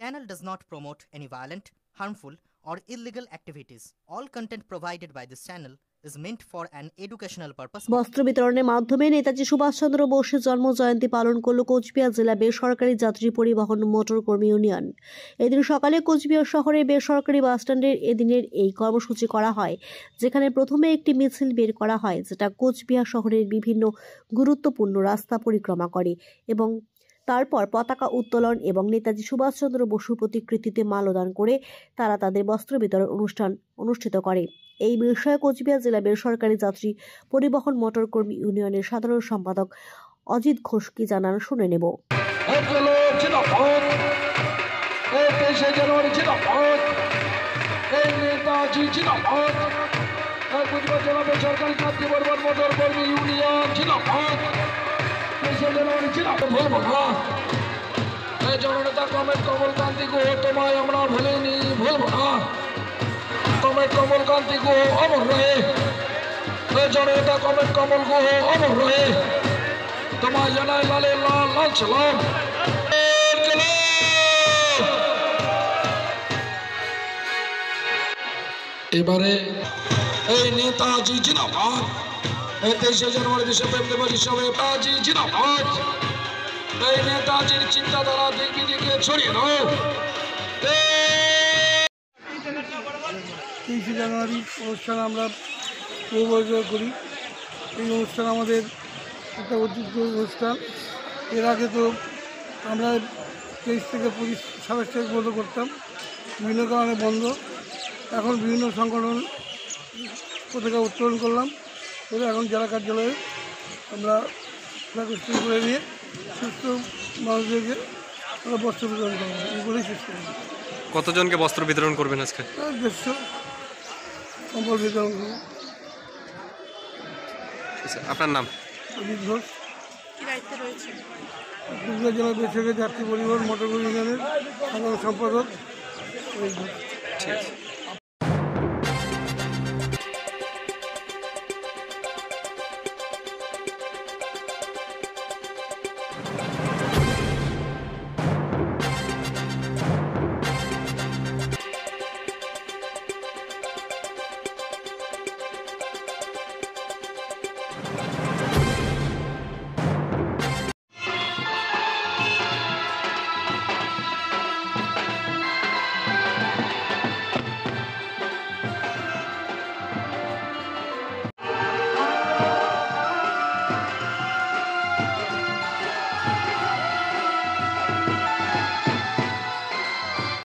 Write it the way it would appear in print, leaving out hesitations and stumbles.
channel does not promote any violent, harmful, or illegal activities. All content provided by this channel is meant for an educational purpose. বস্ত্র বিতরণের মাধ্যমে নেতাজি সুভাষচন্দ্র বোসের জন্ম জয়ন্তী পালন করল কোচবিহার জেলা বেসরকারি যাত্রী পরিবহন মোটর কর্মী ইউনিয়ন। এদিন সকালে কোচবিহার শহরের বেসরকারি বাসস্ট্যান্ডের এদিনের এই কর্মসূচি করা হয়, যেখানে প্রথমে একটি মিছিল বের করা হয়, যেটা কোচবিহার শহরের বিভিন্ন গুরুত্বপূর্ণ রাস্তা পরিক্রমা করে এবং তারপর পতাকা উত্তোলন এবং নেতাজি সুভাষচন্দ্র বসুর প্রতিকৃতিতে মাল্যদান করে তারা তাদের বস্ত্র বিতরণ অনুষ্ঠান অনুষ্ঠিত করে। এই বিষয়ে কোচবিহার জেলা বেসরকারি যাত্রী পরিবহন মোটর কর্মী ইউনিয়নের সাধারণ সম্পাদক অজিত ঘোষ কি জানান শুনে নেব। জননেতা কমরেড কমলকান্তি গুহ তোমায় আমরা ভুলিনি, ভুলব না। কমরেড কমলকান্তি গুহ অমর রহে, জননেতা কমরেড কমল গুহ অমর রহে। তোমায় জানাই লালে লাল লাল সালাম। এবারে এই নেতাজি জিন্দাবাদ, 23 জানুয়ারি দেশপ্রেম দিবস হিসাবে নেতাজি জিন্দাবাদ। এই নেতাজির চিন্তাধারা দিকে দিকে ছড়িয়ে দাও। 23 জানুয়ারি অনুষ্ঠান আমরা পূর্বজয় করি। এই অনুষ্ঠান আমাদের একটা ঐতিহ্য অনুষ্ঠান। এর আগে তো আমরা 23 থেকে 27 তারিখ বন্ধ করতাম, বিভিন্ন কারণে বন্ধ। এখন বিভিন্ন সংগঠন পতাকা উত্তোলন করলাম, করে এখন জেলা কার্যালয়ে আমরা প্রস্তুতি করে নিয়ে সুস্থ মানুষদেরকে আমরা বস্ত্র বিতরণ করবো, এগুলোই শেষ করব। কতজনকে বস্ত্র বিতরণ করবেন আজকে? 150 কম্বল বিতরণ করব। আপনার নাম? অজিত ঘোষ। কোচবিহার জেলা বেসরকারি যাত্রী পরিবহন মোটর ইউনিয়নের সাধারণ সম্পাদক।